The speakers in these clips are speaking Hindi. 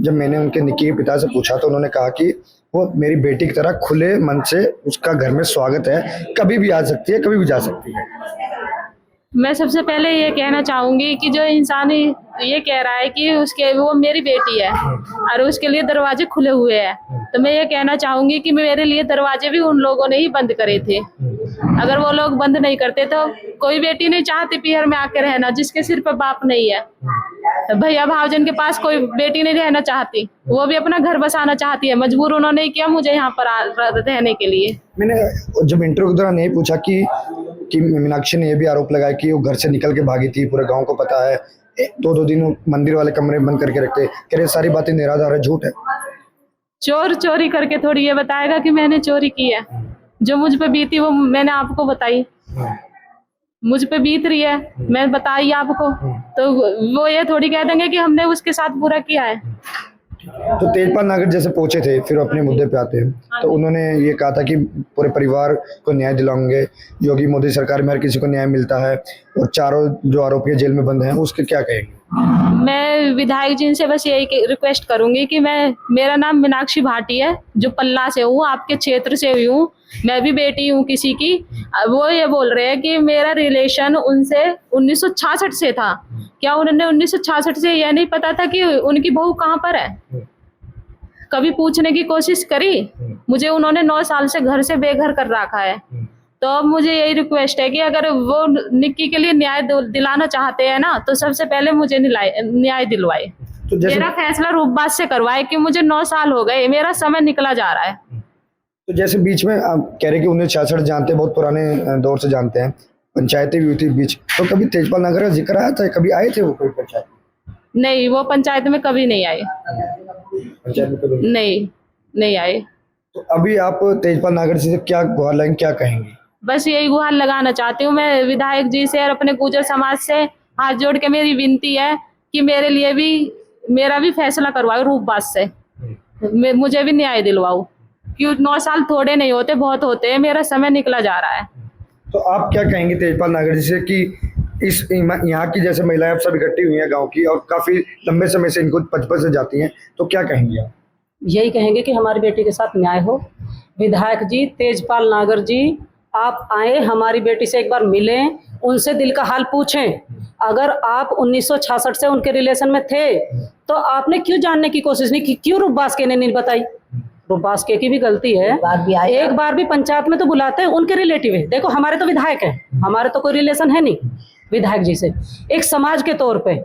जब मैंने उनके निक्की के पिता से पूछा तो उन्होंने कहा कि वो मेरी बेटी की तरह खुले मन से उसका घर में स्वागत है, कभी भी आ सकती है, कभी भी जा सकती है। मैं सबसे पहले ये कहना चाहूंगी कि जो इंसान ये कह रहा है कि उसके वो मेरी बेटी है और उसके लिए दरवाजे खुले हुए हैं, तो मैं ये कहना चाहूंगी कि मेरे लिए दरवाजे भी उन लोगों ने ही बंद करे थे। अगर वो लोग बंद नहीं करते तो कोई बेटी नहीं चाहती पीहर में आके रहना जिसके सिर पर बाप नहीं है। तो भैया भावजन के पास कोई बेटी नहीं रहना चाहती, वो भी अपना घर बसाना चाहती है, मजबूर उन्होंने ही किया मुझे यहाँ पर रहने के लिए। मैंने जब इंटरव्यू के दौरान यही पूछा कि मीनाक्षी ने यह भी आरोप लगाया कि वो घर से निकल के भागी थी, पूरे गांव को पता है, दो दिन वो मंदिर वाले कमरे बंद करके रखते, कह रहे सारी बातें निराधार है, झूठ है। चोर चोरी करके थोड़ी ये बताएगा कि मैंने चोरी की है। जो मुझ पे बीती वो मैंने आपको बताई, मुझ पे बीत रही है मैं बताई आपको, तो वो ये थोड़ी कह देंगे कि हमने उसके साथ बुरा किया है। तो तेजपाल नागर जैसे पहुंचे थे, फिर अपने मुद्दे पे आते हैं, तो उन्होंने ये कहा था कि पूरे परिवार को न्याय दिलाएंगे, योगी मोदी सरकार में हर किसी को न्याय मिलता है, और चारों जो आरोपी जेल में बंद हैं उसके क्या कहेंगे? मैं विधायक जी से बस यही रिक्वेस्ट करूंगी कि मेरा नाम मीनाक्षी भाटी है, जो पल्ला से हूँ, आपके क्षेत्र से हुई हूँ, मैं भी बेटी हूँ किसी की। वो ये बोल रहे हैं कि मेरा रिलेशन उनसे 1966 से था। क्या उन्होंने 1966 से यह नहीं पता था कि उनकी बहू कहाँ पर है? कभी पूछने की कोशिश करी? मुझे उन्होंने 9 साल से घर से बेघर कर रखा है। तो अब मुझे यही रिक्वेस्ट है कि अगर वो निक्की के लिए न्याय दिलाना चाहते हैं ना, तो सबसे पहले मुझे न्याय दिलवाए। तो मेरा फैसला रूपबाज से करवाए कि मुझे 9 साल हो गए, मेरा समय निकला जा रहा है। तो जैसे बीच में आप कह रहे कि 1966 जानते हैं, बहुत पुराने दौर से जानते हैं, पंचायतें भी हुई थी बीच, तो कभी तेजपाल नागर का जिक्र आया था? कभी आए थे वो कोई पंचायत? नहीं, वो पंचायत में कभी नहीं आए। पंचायत में कभी नहीं आए। तो अभी आप तेजपाल नागर से क्या गुहार लगाएंगे, क्या कहेंगे? बस यही गुहार लगाना चाहती हूँ मैं विधायक जी से और अपने गुर्जर समाज से हाथ जोड़ के मेरी विनती है कि मेरे लिए भी मेरा भी फैसला करवाओ रूपबाज से, मुझे भी न्याय दिलवाओ, क्यों 9 साल थोड़े नहीं होते, बहुत होते हैं, मेरा समय निकला जा रहा है। तो आप क्या कहेंगे तेजपाल नागर जी से कि इस यहाँ की जैसे महिलाएं अब सब इकट्ठी हुई हैं गांव की, और काफी लंबे समय से इनको पचपन से जाती हैं, तो क्या कहेंगे आप? यही कहेंगे कि हमारी बेटी के साथ न्याय हो। विधायक जी, तेजपाल नागर जी, आप आए, हमारी बेटी से एक बार मिलें, उनसे दिल का हाल पूछें। अगर आप 1966 से उनके रिलेशन में थे तो आपने क्यों जानने की कोशिश नहीं की? क्यों रूपबाज के ने नहीं बताई? रूपबाज के की भी गलती है। एक बार भी पंचायत में तो बुलाते हैं, उनके रिलेटिव है। देखो हमारे तो विधायक है, हमारे तो कोई रिलेशन है नहीं विधायक जी से। एक समाज के तौर पे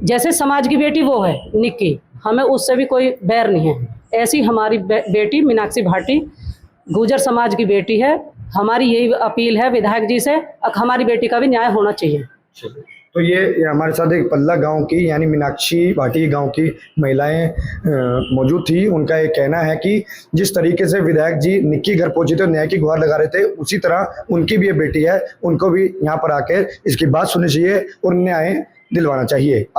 जैसे समाज की बेटी वो है निक्की, हमें उससे भी कोई बैर नहीं है। ऐसी हमारी बेटी मीनाक्षी भाटी गुर्जर समाज की बेटी है। हमारी यही अपील है विधायक जी से, हमारी बेटी का भी न्याय होना चाहिए। तो ये हमारे साथ एक पल्ला गांव की यानी मीनाक्षी भाटी गांव की महिलाएं मौजूद थी। उनका ये कहना है कि जिस तरीके से विधायक जी निक्की घर पहुंची थे, न्याय की गुहार लगा रहे थे, उसी तरह उनकी भी ये बेटी है, उनको भी यहाँ पर आकर इसकी बात सुननी चाहिए और न्याय दिलवाना चाहिए।